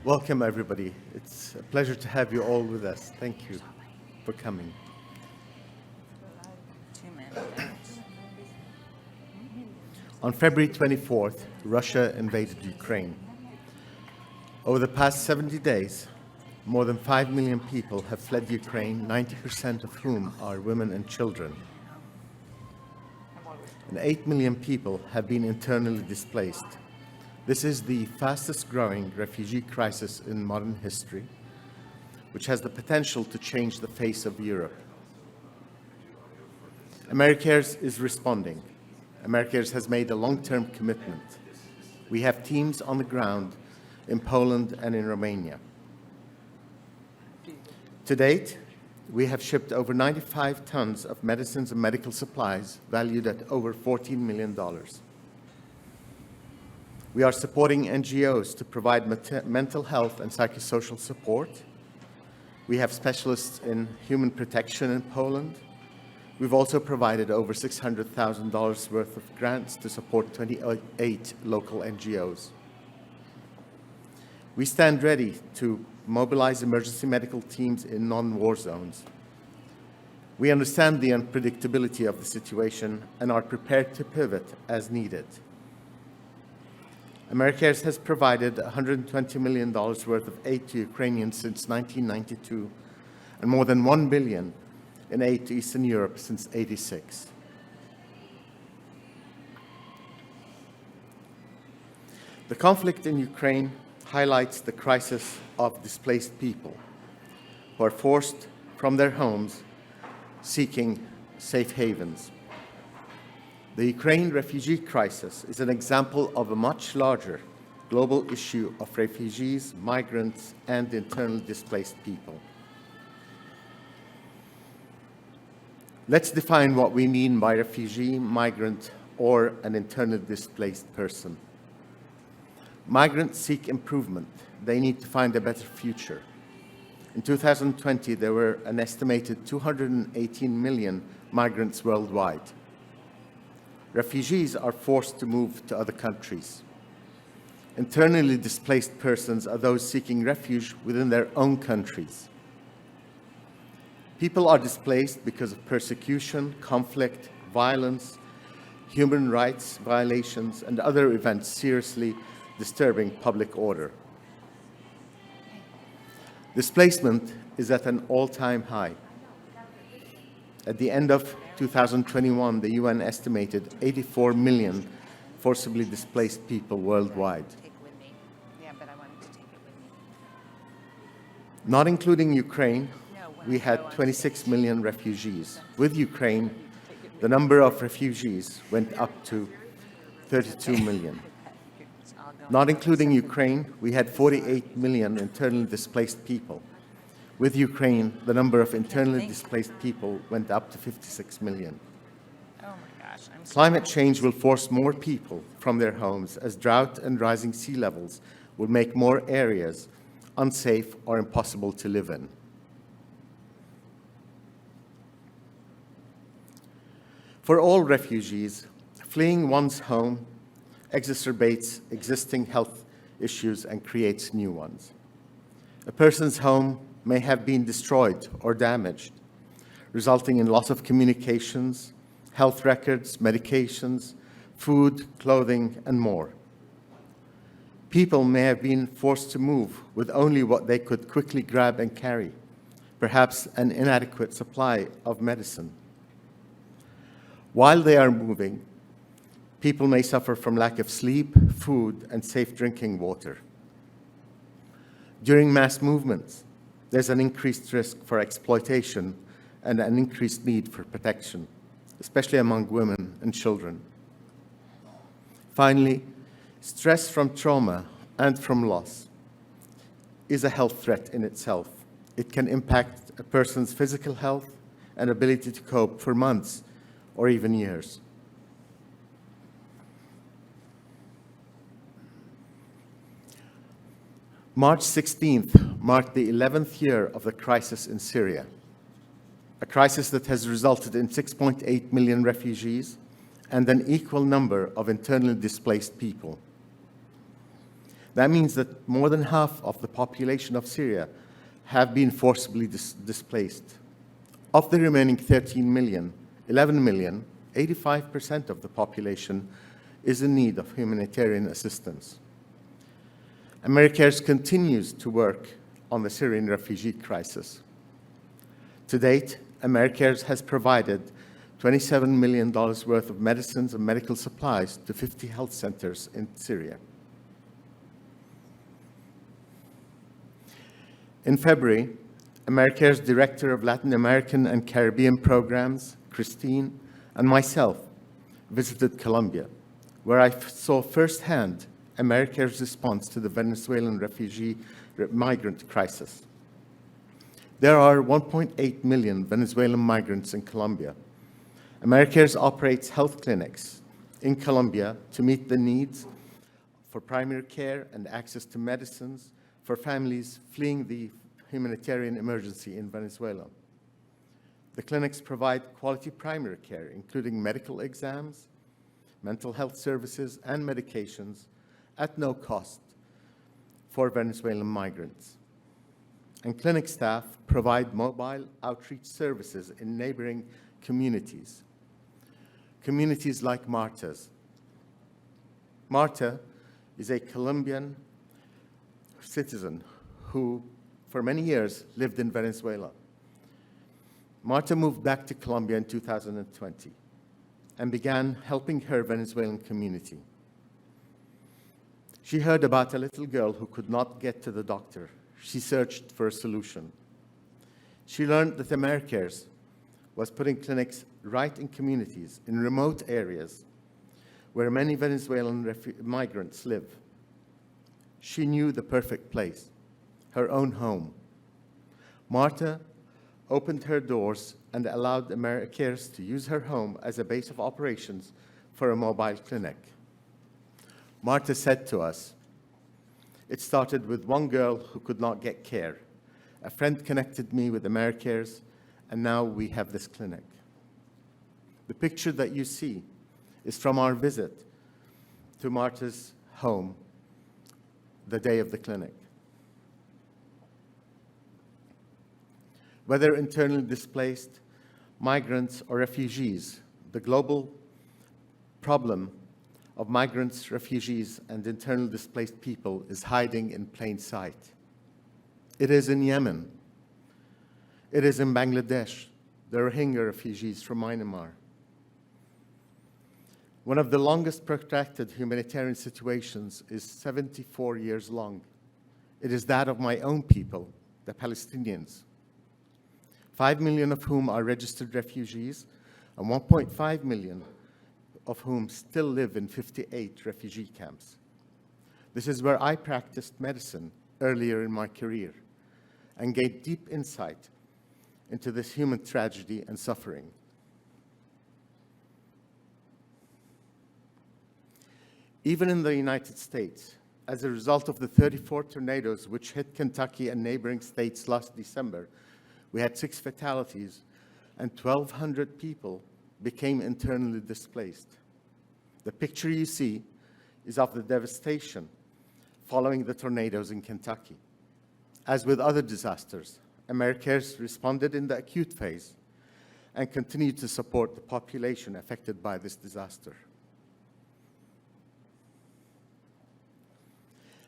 Welcome, everybody. It's a pleasure to have you all with us. Thank you for coming. On February 24th, Russia invaded Ukraine. Over the past 70 days, more than 5 million people have fled Ukraine, 90% of whom are women and children. And 8 million people have been internally displaced. This is the fastest growing refugee crisis in modern history, which has the potential to change the face of Europe. Americares is responding. Americares has made a long-term commitment. We have teams on the ground in Poland and in Romania. To date, we have shipped over 95 tons of medicines and medical supplies valued at over $14 million. We are supporting NGOs to provide mental health and psychosocial support. We have specialists in human protection in Poland. We've also provided over $600,000 worth of grants to support 28 local NGOs. We stand ready to mobilize emergency medical teams in non-war zones. We understand the unpredictability of the situation and are prepared to pivot as needed. Americares has provided $120 million worth of aid to Ukrainians since 1992 and more than $1 billion in aid to Eastern Europe since 1986. The conflict in Ukraine highlights the crisis of displaced people who are forced from their homes seeking safe havens. The Ukraine refugee crisis is an example of a much larger global issue of refugees, migrants, and internally displaced people. Let's define what we mean by refugee, migrant, or an internally displaced person. Migrants seek improvement. They need to find a better future. In 2020, there were an estimated 218 million migrants worldwide. Refugees are forced to move to other countries. Internally displaced persons are those seeking refuge within their own countries. People are displaced because of persecution, conflict, violence, human rights violations, and other events seriously disturbing public order. Displacement is at an all-time high. At the end of 2021, the UN estimated 84 million forcibly displaced people worldwide. Not including Ukraine, we had 26 million refugees. With Ukraine, the number of refugees went up to 32 million. Not including Ukraine, we had 48 million internally displaced people. With Ukraine, the number of internally displaced people went up to 56 million. Oh my gosh, Climate change will force more people from their homes as drought and rising sea levels will make more areas unsafe or impossible to live in. For all refugees, fleeing one's home exacerbates existing health issues and creates new ones. A person's home may have been destroyed or damaged, resulting in loss of communications, health records, medications, food, clothing, and more. People may have been forced to move with only what they could quickly grab and carry, perhaps an inadequate supply of medicine. While they are moving, people may suffer from lack of sleep, food, and safe drinking water. During mass movements, there's an increased risk for exploitation and an increased need for protection, especially among women and children. Finally, stress from trauma and from loss is a health threat in itself. It can impact a person's physical health and ability to cope for months or even years. March 16th marked the 11th year of the crisis in Syria, a crisis that has resulted in 6.8 million refugees and an equal number of internally displaced people. That means that more than half of the population of Syria have been forcibly displaced. Of the remaining 13 million, 11 million, 85% of the population is in need of humanitarian assistance. Americares continues to work on the Syrian refugee crisis. To date, Americares has provided $27 million worth of medicines and medical supplies to 50 health centers in Syria. In February, Americares Director of Latin American and Caribbean Programs, Christine, and myself visited Colombia, where I saw firsthand Americares' response to the Venezuelan refugee migrant crisis. There are 1.8 million Venezuelan migrants in Colombia. Americares operates health clinics in Colombia to meet the needs for primary care and access to medicines for families fleeing the humanitarian emergency in Venezuela. The clinics provide quality primary care, including medical exams, mental health services, and medications at no cost for Venezuelan migrants. And clinic staff provide mobile outreach services in neighboring communities. Communities like Marta's. Marta is a Colombian citizen who, for many years, lived in Venezuela. Marta moved back to Colombia in 2020 and began helping her Venezuelan community. She heard about a little girl who could not get to the doctor. She searched for a solution. She learned that Americares was putting clinics right in communities, in remote areas, where many Venezuelan migrants live. She knew the perfect place, her own home. Marta opened her doors and allowed Americares to use her home as a base of operations for a mobile clinic. Marta said to us, "It started with one girl who could not get care. A friend connected me with Americares, and now we have this clinic." The picture that you see is from our visit to Marta's home the day of the clinic. Whether internally displaced, migrants, or refugees, the global problem of migrants, refugees, and internally displaced people is hiding in plain sight. It is in Yemen. It is in Bangladesh, the Rohingya refugees from Myanmar. One of the longest protracted humanitarian situations is 74 years long. It is that of my own people, the Palestinians, 5 million of whom are registered refugees, and 1.5 million of whom still live in 58 refugee camps. This is where I practiced medicine earlier in my career and gained deep insight into this human tragedy and suffering. Even in the United States, as a result of the 34 tornadoes which hit Kentucky and neighboring states last December, we had 6 fatalities and 1,200 people became internally displaced. The picture you see is of the devastation following the tornadoes in Kentucky. As with other disasters, Americares responded in the acute phase and continued to support the population affected by this disaster.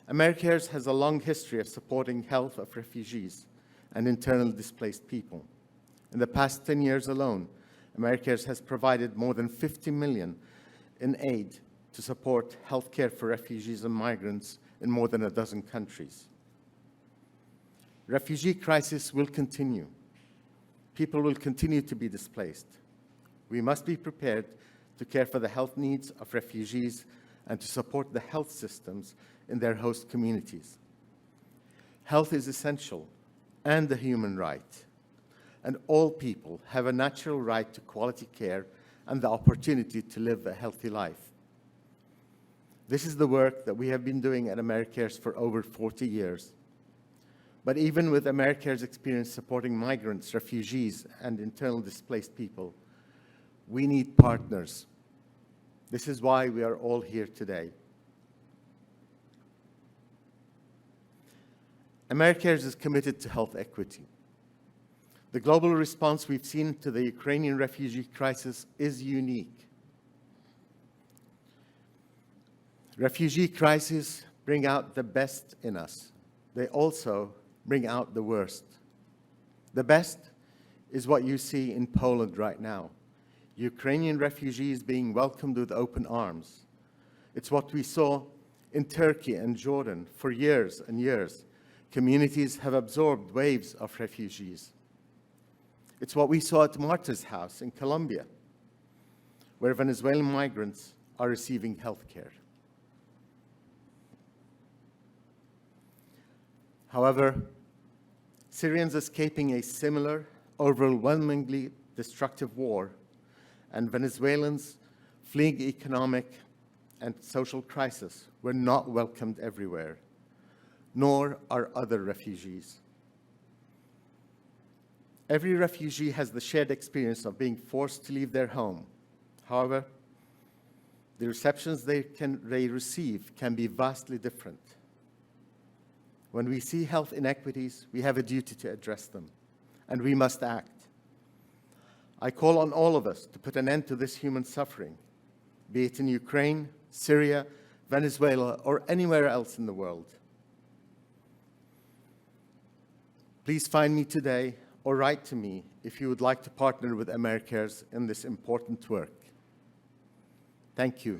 Americares has a long history of supporting health of refugees and internally displaced people. In the past 10 years alone, Americares has provided more than $50 million in aid to support health care for refugees and migrants in more than a dozen countries. Refugee crisis will continue. People will continue to be displaced. We must be prepared to care for the health needs of refugees and to support the health systems in their host communities. Health is essential and a human right, and all people have a natural right to quality care and the opportunity to live a healthy life. This is the work that we have been doing at Americares for over 40 years. But even with Americares' experience supporting migrants, refugees, and internally displaced people, we need partners. This is why we are all here today. Americares is committed to health equity. The global response we've seen to the Ukrainian refugee crisis is unique. Refugee crises bring out the best in us. They also bring out the worst. The best is what you see in Poland right now. Ukrainian refugees being welcomed with open arms. It's what we saw in Turkey and Jordan for years and years. Communities have absorbed waves of refugees. It's what we saw at Marta's house in Colombia, where Venezuelan migrants are receiving health care. However, Syrians escaping a similar, overwhelmingly destructive war, and Venezuelans fleeing economic and social crisis were not welcomed everywhere, nor are other refugees. Every refugee has the shared experience of being forced to leave their home. However, the receptions they receive can be vastly different. When we see health inequities, we have a duty to address them, and we must act. I call on all of us to put an end to this human suffering, be it in Ukraine, Syria, Venezuela, or anywhere else in the world. Please find me today or write to me if you would like to partner with Americares in this important work. Thank you.